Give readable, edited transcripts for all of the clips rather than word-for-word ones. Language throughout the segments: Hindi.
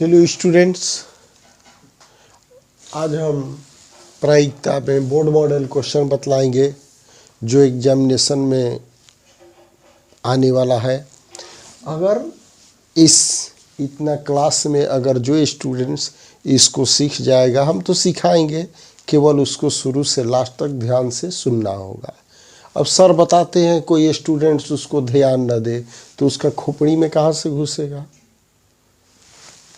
हेलो स्टूडेंट्स, आज हम प्रायिकता में बोर्ड मॉडल क्वेश्चन बतलाएंगे जो एग्जामिनेशन में आने वाला है। अगर इतना क्लास में अगर जो स्टूडेंट्स इसको सीख जाएगा, हम तो सिखाएंगे, केवल उसको शुरू से लास्ट तक ध्यान से सुनना होगा। अब सर बताते हैं, कोई स्टूडेंट्स उसको ध्यान न दे तो उसका खोपड़ी में कहाँ से घुसेगा।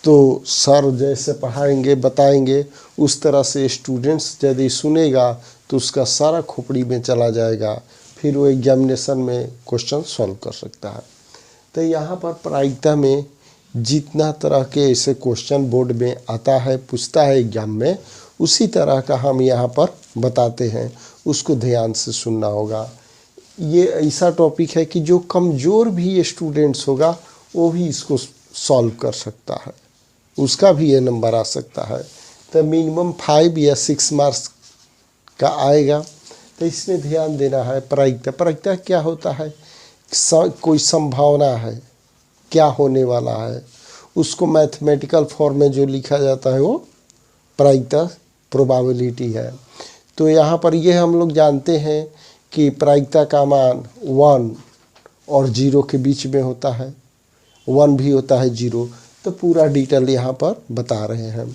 तो सर जैसे पढ़ाएंगे बताएंगे उस तरह से स्टूडेंट्स यदि सुनेगा तो उसका सारा खोपड़ी में चला जाएगा, फिर वो एग्जामिनेशन में क्वेश्चन सॉल्व कर सकता है। तो यहाँ पर प्रायिकता में जितना तरह के ऐसे क्वेश्चन बोर्ड में आता है, पूछता है एग्जाम में, उसी तरह का हम यहाँ पर बताते हैं, उसको ध्यान से सुनना होगा। ये ऐसा टॉपिक है कि जो कमज़ोर भी स्टूडेंट्स होगा वो भी इसको सॉल्व कर सकता है, उसका भी ये नंबर आ सकता है। तो मिनिमम 5 या 6 मार्क्स का आएगा, तो इसमें ध्यान देना है। प्रायिकता क्या होता है? कोई संभावना है, क्या होने वाला है, उसको मैथमेटिकल फॉर्म में जो लिखा जाता है वो प्रायिकता प्रोबेबिलिटी है। तो यहाँ पर ये हम लोग जानते हैं कि प्रायिकता का मान 1 और 0 के बीच में होता है, 1 भी होता है 0। तो पूरा डिटेल यहाँ पर बता रहे हैं।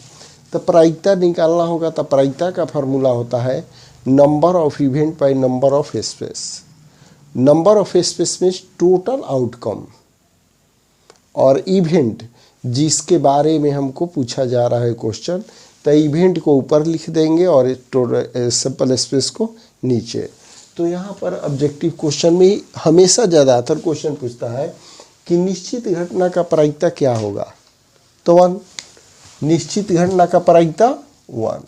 तो प्रायिकता निकालना होगा, तो प्रायिकता का फार्मूला होता है number of event by number of space. Number of space means total outcome, और इवेंट जिसके बारे में हमको पूछा जा रहा है क्वेश्चन, तो इवेंट को ऊपर लिख देंगे और सैंपल स्पेस को नीचे। तो यहाँ पर ऑब्जेक्टिव क्वेश्चन में हमेशा ज़्यादातर क्वेश्चन पूछता है कि निश्चित घटना का प्रायिकता क्या होगा, तो 1। निश्चित घटना का प्रायिकता 1,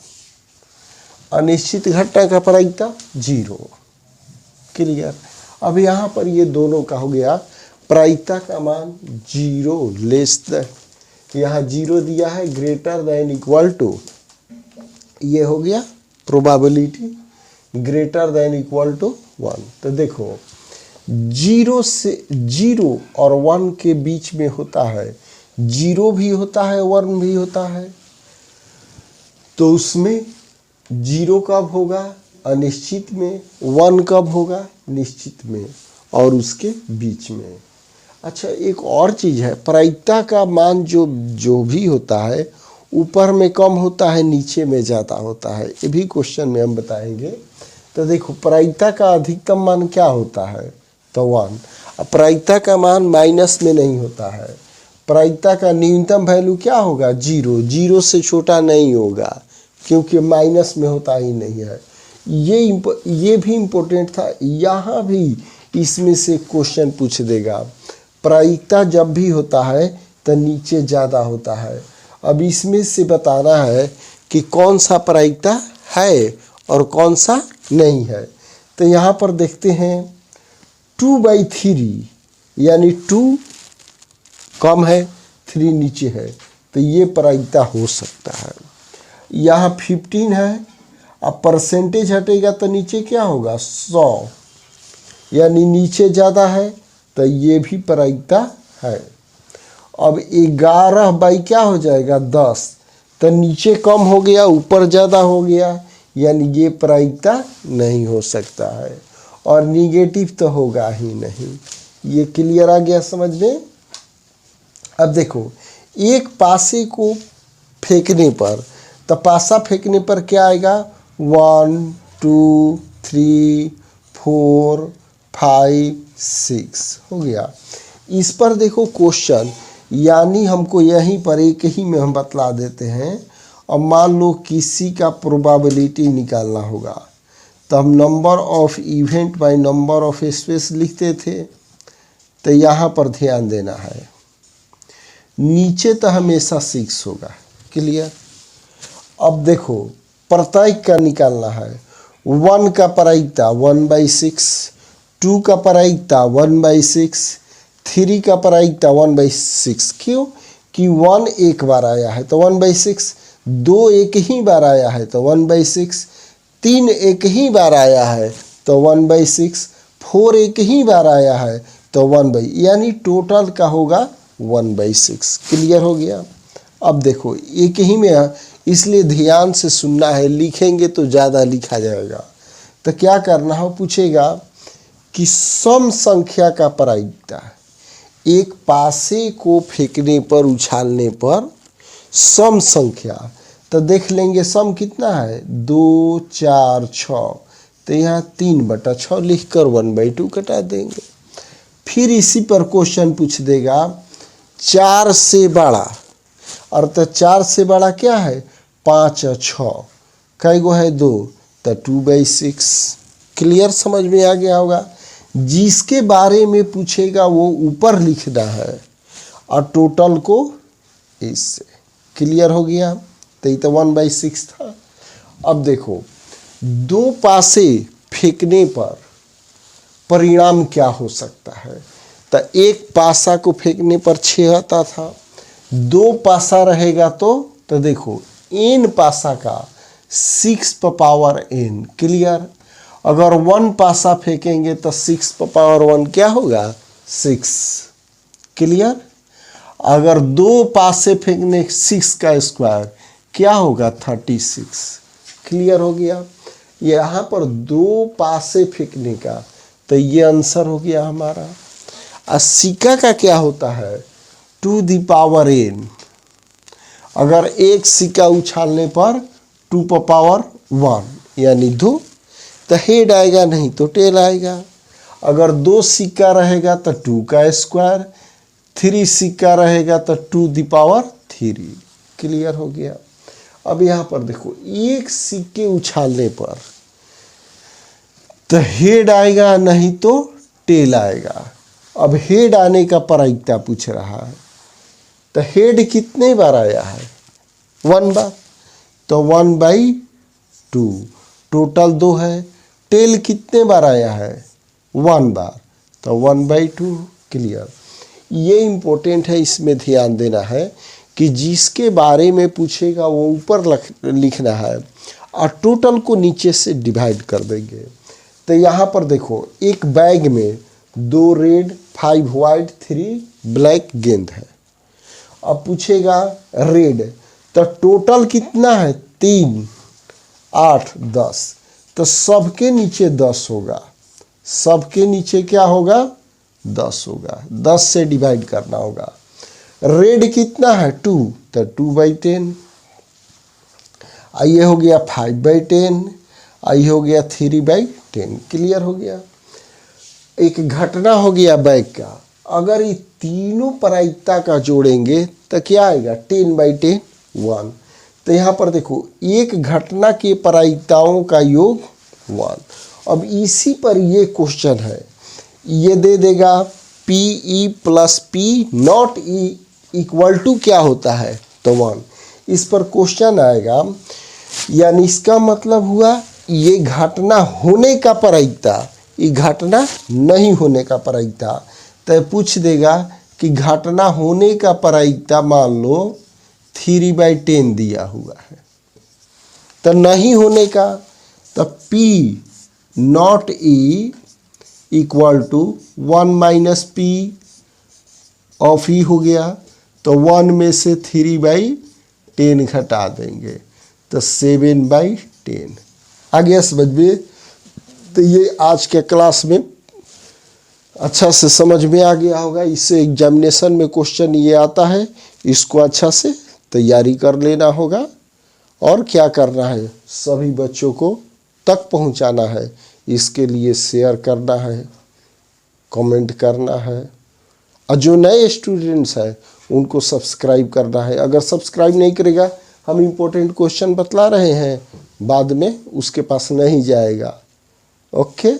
अनिश्चित घटना का प्रायिकता 0। क्लियर। अब यहाँ पर ये दोनों का हो गया, प्रायिकता का मान 0 लेस दैन, यहाँ 0 दिया है, ग्रेटर दैन इक्वल टू, ये हो गया probability, greater than equal to 1। तो देखो 0 और 1 के बीच में होता है, 0 भी होता है 1 भी होता है। तो उसमें 0 कब होगा? अनिश्चित में। 1 कब होगा? निश्चित में, और उसके बीच में। अच्छा, एक और चीज़ है, प्रायिकता का मान जो भी होता है ऊपर में कम होता है, नीचे में ज़्यादा होता है। ये भी क्वेश्चन में हम बताएंगे। तो देखो प्रायिकता का अधिकतम मान क्या होता है, तो 1। प्रायिकता का मान माइनस में नहीं होता है। प्रायिकता का न्यूनतम वैल्यू क्या होगा? 0। 0 से छोटा नहीं होगा, क्योंकि माइनस में होता ही नहीं है। ये भी इम्पोर्टेंट था, यहाँ भी इसमें से क्वेश्चन पूछ देगा। प्रायिकता जब भी होता है तो नीचे ज़्यादा होता है। अब इसमें से बताना है कि कौन सा प्रायिकता है और कौन सा नहीं है। तो यहाँ पर देखते हैं 2/3, यानी 2 कम है, 3 नीचे है, तो ये प्रायिकता हो सकता है। यहाँ 15 है, अब परसेंटेज हटेगा तो नीचे क्या होगा? 100, यानी नीचे ज़्यादा है, तो ये भी प्रायिकता है। अब 11 बाई क्या हो जाएगा? 10, तो नीचे कम हो गया, ऊपर ज़्यादा हो गया, यानी ये प्रायिकता नहीं हो सकता है, और निगेटिव तो होगा ही नहीं। ये क्लियर आ गया समझ में? अब देखो, एक पासे को फेंकने पर, तो पासा फेंकने पर क्या आएगा? 1 2 3 4 5 6 हो गया। इस पर देखो क्वेश्चन, यानी हमको यहीं पर एक ही में हम बतला देते हैं। और मान लो किसी का प्रोबेबिलिटी निकालना होगा, तो हम number of event by number of space लिखते थे। तो यहाँ पर ध्यान देना है, नीचे तो हमेशा 6 होगा। क्लियर। अब देखो प्रायिकता का निकालना है। 1 का प्रायिकता 1/6, 2 का प्रायिकता 1/6, 3 का प्रायिकता 1/6। क्यों? कि 1 एक बार आया है तो 1/6, 2 एक ही बार आया है तो 1/6, 3 एक ही बार आया है तो 1/6, 4 एक ही बार आया है तो 1/, यानी टोटल का होगा 1/6। क्लियर हो गया। अब देखो एक ही में, इसलिए ध्यान से सुनना है, लिखेंगे तो ज़्यादा लिखा जाएगा। तो क्या करना है, पूछेगा कि सम संख्या का प्रायिकता, एक पासे को फेंकने पर, उछालने पर सम संख्या, तो देख लेंगे सम कितना है 2 4 6, तो यहाँ 3/6 लिख कर 1/2 कटा देंगे। फिर इसी पर क्वेश्चन पूछ देगा 4 से बड़ा, और तो 4 से बड़ा क्या है 5 और 6, कई गो है 2, तो 2/6। क्लियर, समझ में आ गया होगा। जिसके बारे में पूछेगा वो ऊपर लिखना है और टोटल को इससे। क्लियर हो गया। तो ये तो 1/6 था। अब देखो 2 पासे फेंकने पर परिणाम क्या हो सकता है। तो एक पासा को फेंकने पर 6 आता था, 2 पासा रहेगा तो देखो n पासा का 6n। क्लियर। अगर 1 पासा फेंकेंगे तो 6 क्या होगा 6। क्लियर। अगर 2 पासे फेंकने 6 का स्क्वायर क्या होगा 36। क्लियर हो गया। यहाँ पर 2 पासे फेंकने का, तो ये आंसर हो गया हमारा। और सिक्का का क्या होता है 2n। अगर एक सिक्का उछालने पर 2 यानी 2, तो हेड आएगा, नहीं तो टेल आएगा। अगर 2 सिक्का रहेगा तो 2 का स्क्वायर, 3 सिक्का रहेगा तो 2 क्लियर हो गया। अब यहाँ पर देखो एक सिक्के उछालने पर तो हेड आएगा, नहीं तो टेल आएगा। अब हेड आने का प्रायिकता पूछ रहा है, तो हेड कितने बार आया है 1 बार, तो 1/2, टोटल 2 है। टेल कितने बार आया है 1 बार, तो 1/2। क्लियर। ये इम्पोर्टेंट है, इसमें ध्यान देना है कि जिसके बारे में पूछेगा वो ऊपर लिखना है और टोटल को नीचे से डिवाइड कर देंगे। तो यहाँ पर देखो एक बैग में 2 रेड 5 वाइट 3 ब्लैक गेंद है। अब पूछेगा रेड, तो टोटल कितना है 3 8 10, तो सबके नीचे 10 होगा, सबके नीचे क्या होगा 10 होगा, 10 से डिवाइड करना होगा। रेड कितना है 2, तो 2/10। ये हो गया 5/10, ये हो गया 3/10। क्लियर हो गया। एक घटना हो गया बैग का, अगर ये तीनों प्रायिकता का जोड़ेंगे तो क्या आएगा 10/10 1। तो यहाँ पर देखो एक घटना के प्रायिकताओं का योग 1। अब इसी पर ये क्वेश्चन है, ये दे देगा PE + P नॉट E = क्या होता है तो 1। इस पर क्वेश्चन आएगा, यानी इसका मतलब हुआ ये घटना होने का प्रायिकता, ये घटना नहीं होने का प्रायिकता। तो पूछ देगा कि घटना होने का प्रायिकता मान लो 3/10 दिया हुआ है, तो नहीं होने का तो P not E = 1 - P of E हो गया, तो 1 में से 3/10 घटा देंगे, तो 7/10 आ गया समझ में। तो ये आज के क्लास में अच्छा से समझ में आ गया होगा। इससे एग्जामिनेशन में क्वेश्चन ये आता है, इसको अच्छा से तैयारी कर लेना होगा। और क्या करना है, सभी बच्चों को तक पहुंचाना है। इसके लिए शेयर करना है, कमेंट करना है, और जो नए स्टूडेंट्स हैं उनको सब्सक्राइब करना है। अगर सब्सक्राइब नहीं करेगा, हम इम्पोर्टेंट क्वेश्चन बतला रहे हैं, बाद में उसके पास नहीं जाएगा। ओके।